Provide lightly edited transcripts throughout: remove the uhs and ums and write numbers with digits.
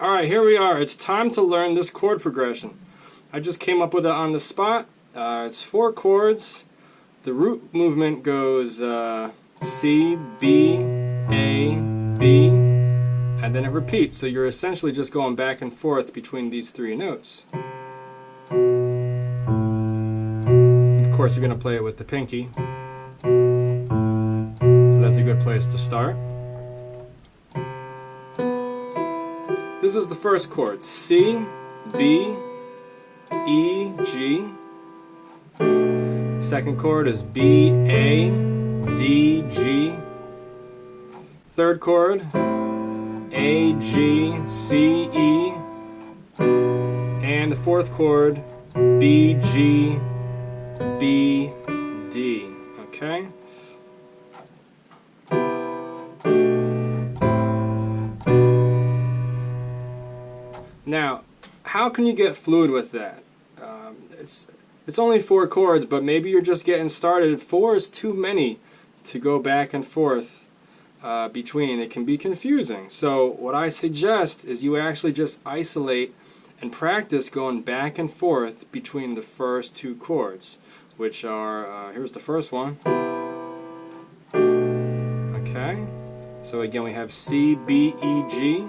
Alright, here we are. It's time to learn this chord progression. I just came up with it on the spot. It's 4 chords. The root movement goes C, B, A, B, and then it repeats. So you're essentially just going back and forth between these 3 notes. Of course, you're going to play it with the pinky. So that's a good place to start. This is the first chord, C, B, E, G. Second chord is B, A, D, G. Third chord, A, G, C, E. And the fourth chord, B, G, B, D. Okay? Now, how can you get fluid with that? It's only 4 chords, but maybe you're just getting started. 4 is too many to go back and forth between. It can be confusing. So what I suggest is you actually just isolate and practice going back and forth between the first 2 chords, which are, here's the first one. Okay, so again we have C, B, E, G.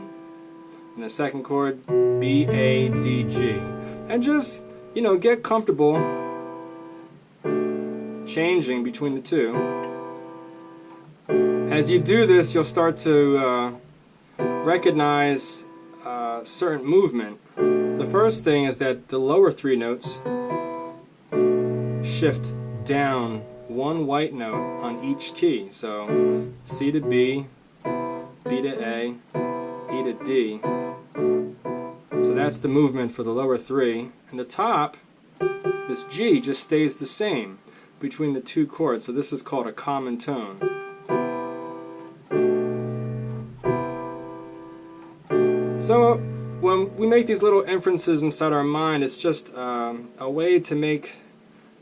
And the second chord, B, A, D, G. And just, get comfortable changing between the 2. As you do this, you'll start to recognize certain movement. The first thing is that the lower 3 notes shift down 1 white note on each key. So C to B, B to A, E to D. So that's the movement for the lower 3. And the top, this G, just stays the same between the 2 chords. So this is called a common tone. So when we make these little inferences inside our mind, it's just a way to make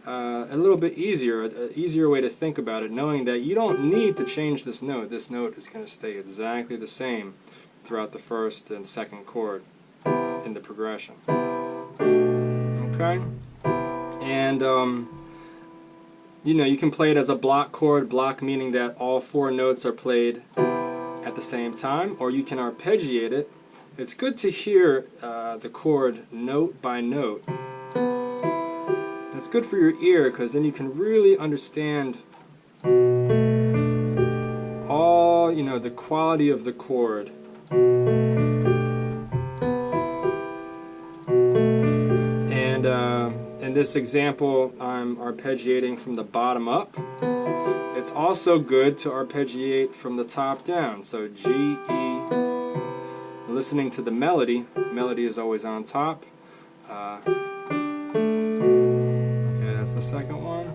a little bit easier, an easier way to think about it, knowing that you don't need to change this note. This note is going to stay exactly the same throughout the first and second chord in the progression. Okay? And you can play it as a block chord, block meaning that all 4 notes are played at the same time, or you can arpeggiate it. It's good to hear the chord note by note. It's good for your ear because then you can really understand all, the quality of the chord. And in this example, I'm arpeggiating from the bottom up. It's also good to arpeggiate from the top down. So G, E, listening to the melody. Melody is always on top. Okay, that's the second one.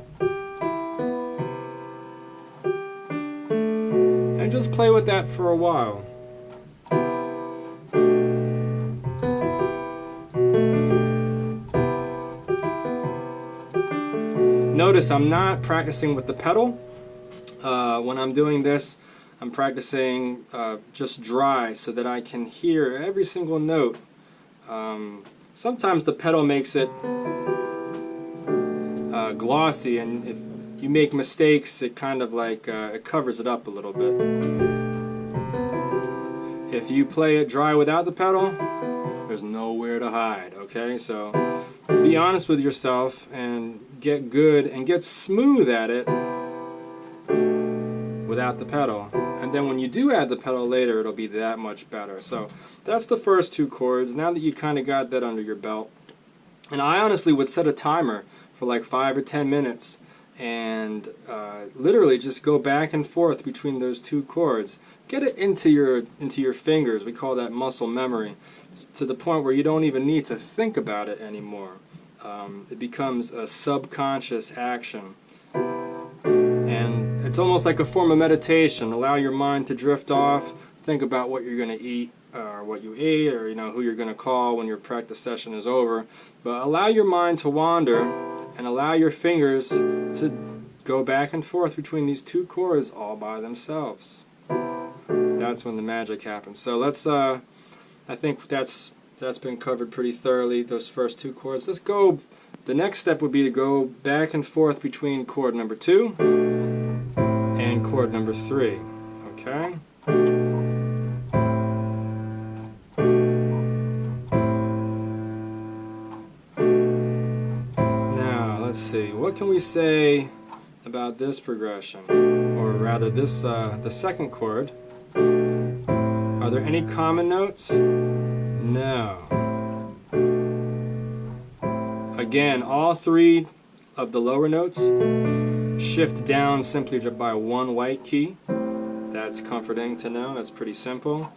And just play with that for a while. Notice I'm not practicing with the pedal. When I'm doing this, I'm practicing just dry so that I can hear every single note. Sometimes the pedal makes it glossy, and if you make mistakes, it kind of like it covers it up a little bit. If you play it dry without the pedal, there's nowhere to hide, okay? So be honest with yourself and get good and get smooth at it without the pedal. And then when you do add the pedal later, it'll be that much better. So that's the first 2 chords. Now that you kind of got that under your belt, and I honestly would set a timer for like 5 or 10 minutes and literally just go back and forth between those 2 chords. Get it into your fingers. We call that muscle memory, to the point where you don't even need to think about it anymore. It becomes a subconscious action. And it's almost like a form of meditation. Allow your mind to drift off. Think about what you're going to eat, or what you ate, or who you're going to call when your practice session is over. But allow your mind to wander, and allow your fingers to go back and forth between these 2 chords all by themselves. That's when the magic happens. So let's I think that's been covered pretty thoroughly, those first two chords. Let's go, the next step would be to go back and forth between chord number 2 and chord number 3. Okay? Now, let's see, what can we say about this progression? Or rather, this the second chord. Are there any common notes? No. Again, all 3 of the lower notes shift down simply by 1 white key. That's comforting to know. That's pretty simple.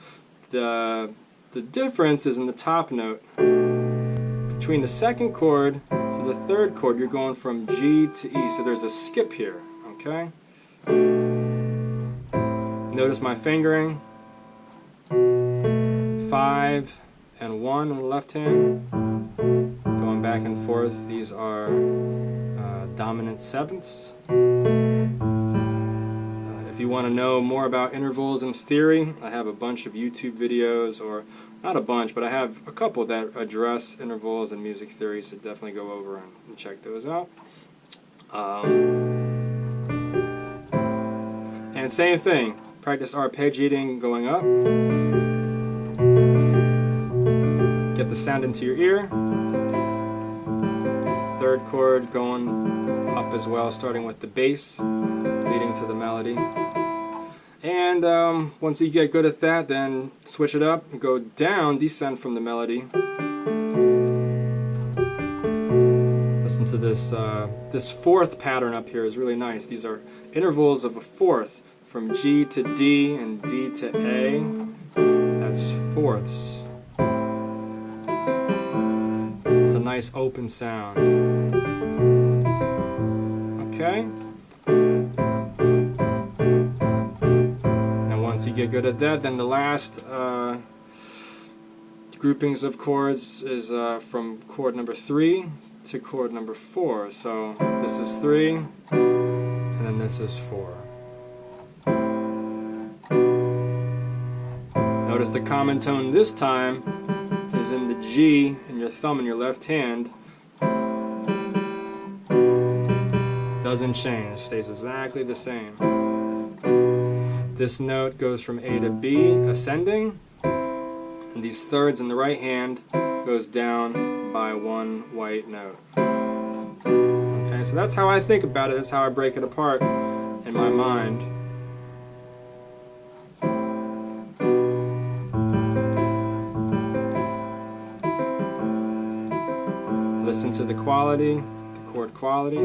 The difference is in the top note. Between the second chord to the third chord, you're going from G to E. So there's a skip here. Okay? Notice my fingering. 5 and 1 on the left hand, going back and forth. These are dominant sevenths. If you want to know more about intervals and theory, I have a bunch of YouTube videos, or not a bunch, but I have a couple that address intervals and music theory, so definitely go over and check those out. And same thing, practice arpeggiating going up. Get the sound into your ear. Third chord going up as well, starting with the bass, leading to the melody. And once you get good at that, then switch it up and go down, descend from the melody. Listen to this, this fourth pattern up here is really nice. These are intervals of a fourth, from G to D and D to A. That's fourths. It's a nice open sound. Okay? And once you get good at that, then the last groupings of chords is from chord number 3 to chord number 4. So this is 3, and then this is 4. Notice the common tone this time is in the G in your thumb in your left hand. Doesn't change, stays exactly the same. This note goes from A to B, ascending, and these thirds in the right hand goes down by 1 white note. Okay, so that's how I think about it, that's how I break it apart in my mind. Listen to the quality, the chord quality.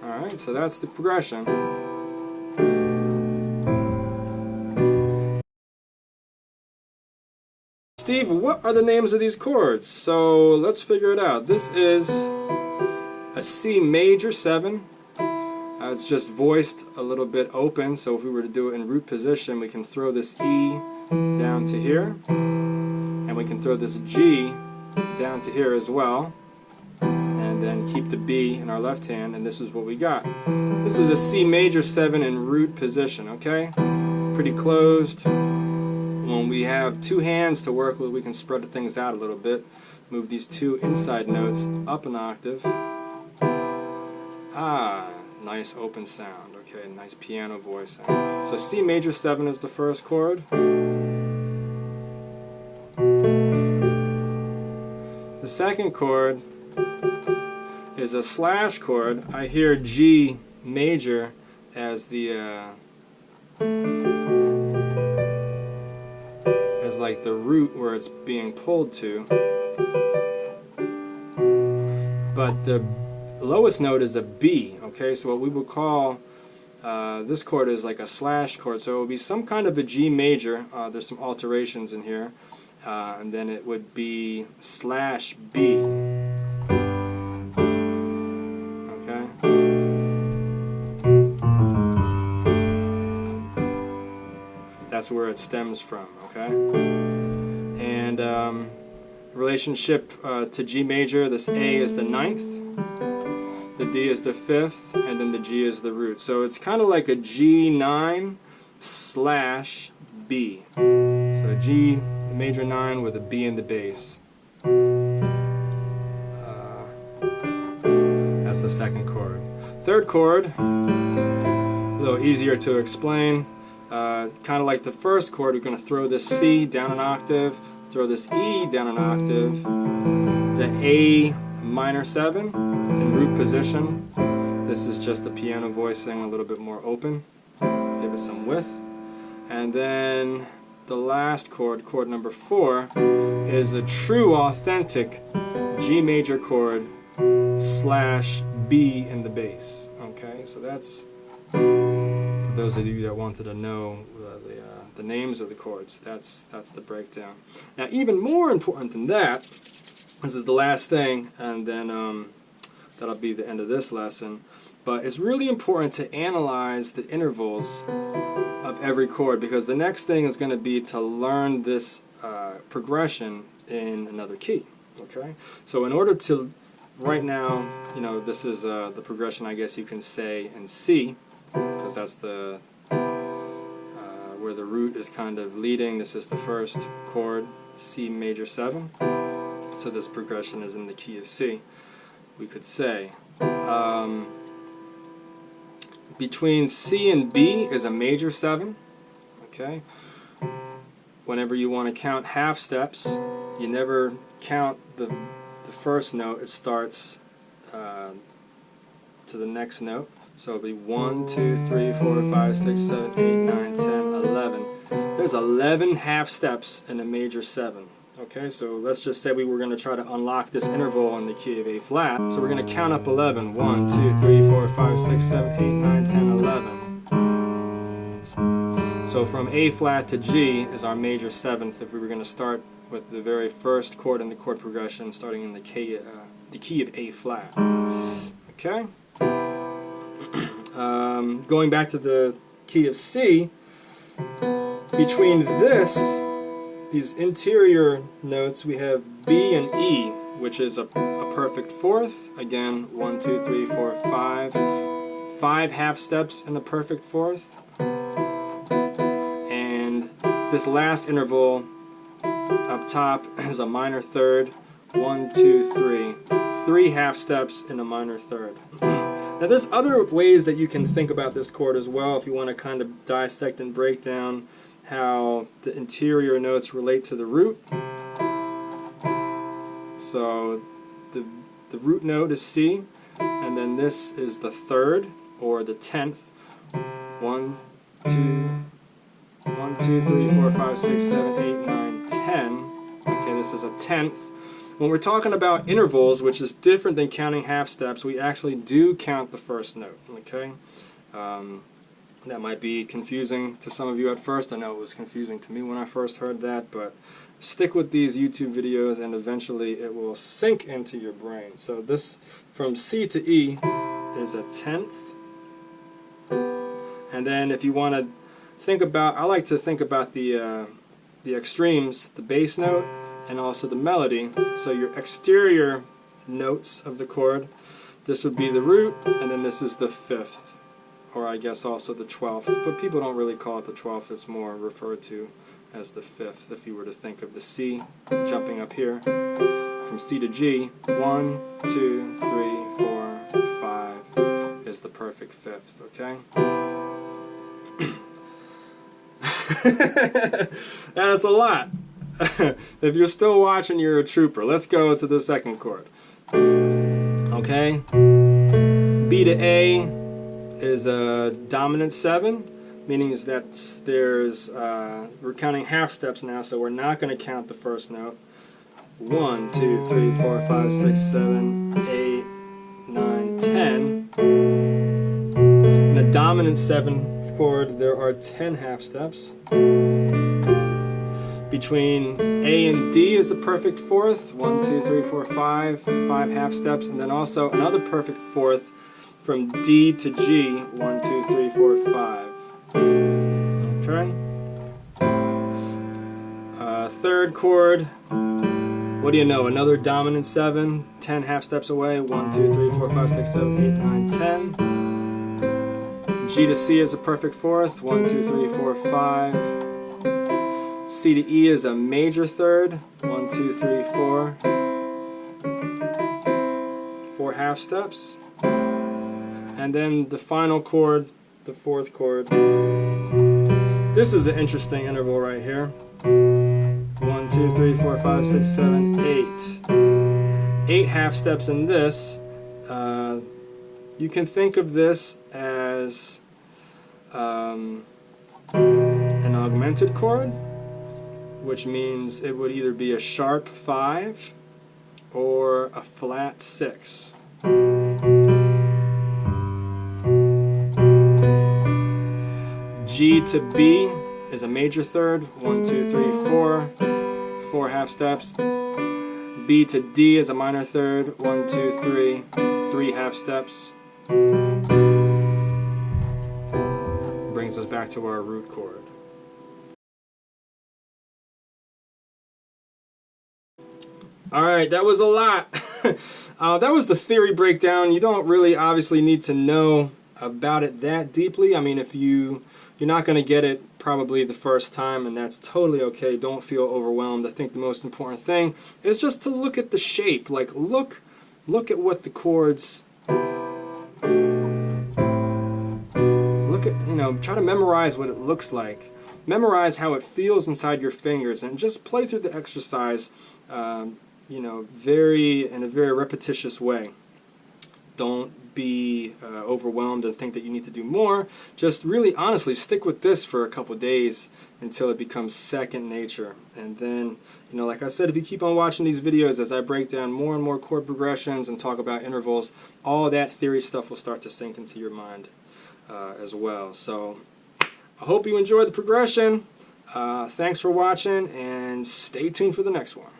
Alright, so that's the progression. Steve, what are the names of these chords? So let's figure it out. This is a C major 7. It's just voiced a little bit open, so if we were to do it in root position, we can throw this E down to here, and we can throw this G down to here as well, and then keep the B in our left hand, and this is what we got. This is a C major 7 in root position, okay? Pretty closed. When we have 2 hands to work with, we can spread things out a little bit. Move these 2 inside notes up an octave. Nice open sound, okay, nice piano voicing. So C major 7 is the first chord. The second chord is a slash chord. I hear G major as the as like the root where it's being pulled to. But the lowest note is a B, okay, so what we would call this chord is like a slash chord, so it would be some kind of a G major. There's some alterations in here, and then it would be slash B, okay. That's where it stems from, okay. And relationship to G major, this A is the 9th. the D is the fifth, and then the G is the root. So it's kind of like a G9 slash B. So G major 9 with a B in the bass. That's the second chord. Third chord, a little easier to explain. Kind of like the first chord, we're going to throw this C down an octave, throw this E down an octave. It's an A minor 7 in root position. This is just the piano voicing a little bit more open. Give it some width. And then the last chord, chord number 4, is a true authentic G major chord slash B in the bass. Okay, so that's for those of you that wanted to know the names of the chords. That's the breakdown. Now, even more important than that, this is the last thing, and then that'll be the end of this lesson. But it's really important to analyze the intervals of every chord, because the next thing is going to be to learn this progression in another key. Okay, so in order to, right now, you know, this is the progression, I guess you can say, in C, because that's the where the root is kind of leading. This is the first chord, C major 7. So this progression is in the key of C. We could say between C and B is a major 7. Okay. Whenever you want to count half steps, you never count the first note. It starts to the next note. So it'll be 1, 2, 3, 4, 5, 6, 7, 8, 9, 10, 11. There's 11 half steps in a major 7. Okay, so let's just say we were going to try to unlock this interval in the key of A flat. So we're going to count up 11. 1, 2, 3, 4, 5, 6, 7, 8, 9, 10, 11. So from A flat to G is our major 7th if we were going to start with the very first chord in the chord progression, starting in the key of A flat. Okay? Going back to the key of C, between these interior notes, we have B and E, which is a perfect fourth. Again, 1, 2, 3, 4, 5. 5 half steps in a perfect fourth. And this last interval up top is a minor third. 1, 2, 3. 3 half steps in a minor third. Now there's other ways that you can think about this chord as well if you want to kind of dissect and break down how the interior notes relate to the root. So the root note is C, and then this is the third or the 10th. 1, 2, 3, 4, 5, 6, 7, 8, 9, 10. Okay, this is a 10th. When we're talking about intervals, which is different than counting half steps, we actually do count the first note. Okay, that might be confusing to some of you at first. I know it was confusing to me when I first heard that, but stick with these YouTube videos and eventually it will sink into your brain. So this, from C to E, is a 10th. And then if you want to think about, I like to think about the extremes, the bass note, and also the melody. So your exterior notes of the chord, this would be the root, and then this is the 5th, or I guess also the 12th, but people don't really call it the 12th, it's more referred to as the 5th. If you were to think of the C jumping up here, from C to G, 1, 2, 3, 4, 5 is the perfect 5th, okay? That's a lot. If you're still watching, you're a trooper. Let's go to the second chord. Okay? B to A is a dominant 7, meaning is that there's, we're counting half steps now, so we're not going to count the first note. 1, 2, 3, 4, 5, 6, 7, 8, 9, 10. In a dominant 7th chord, there are 10 half steps. Between A and D is a perfect fourth. 1, 2, 3, 4, 5. 5 half steps. And then also another perfect fourth from D to G. 1, 2, 3, 4, 5. Okay. Third chord What do you know? Another dominant 7, 10 half steps away. 1, 2, 3, 4, 5, 6, 7, 8, 9, 10. G to C is a perfect fourth. 1, 2, 3, 4, 5. C to E is a major third. 1, 2, 3, 4. 4 half steps. And then the final chord, the fourth chord. This is an interesting interval right here. 1, 2, 3, 4, 5, 6, 7, 8. 8 half steps in this. You can think of this as an augmented chord, which means it would either be a sharp 5 or a flat 6. G to B is a major third. 1, 2, 3, 4. 4 half steps. B to D is a minor third. 1, 2, 3. 3 half steps. Brings us back to our root chord. Alright, that was a lot. That was the theory breakdown. You don't really obviously need to know about it that deeply. I mean, if you're not going to get it probably the first time, and that's totally okay. Don't feel overwhelmed. I think the most important thing is just to look at the shape. Like, look at what the chords, try to memorize what it looks like. Memorize how it feels inside your fingers, and just play through the exercise, in a very repetitious way. Don't be overwhelmed and think that you need to do more. Just really honestly stick with this for a couple days until it becomes second nature. And then, like I said, if you keep on watching these videos as I break down more and more chord progressions and talk about intervals, all that theory stuff will start to sink into your mind as well. So I hope you enjoyed the progression. Thanks for watching, and stay tuned for the next one.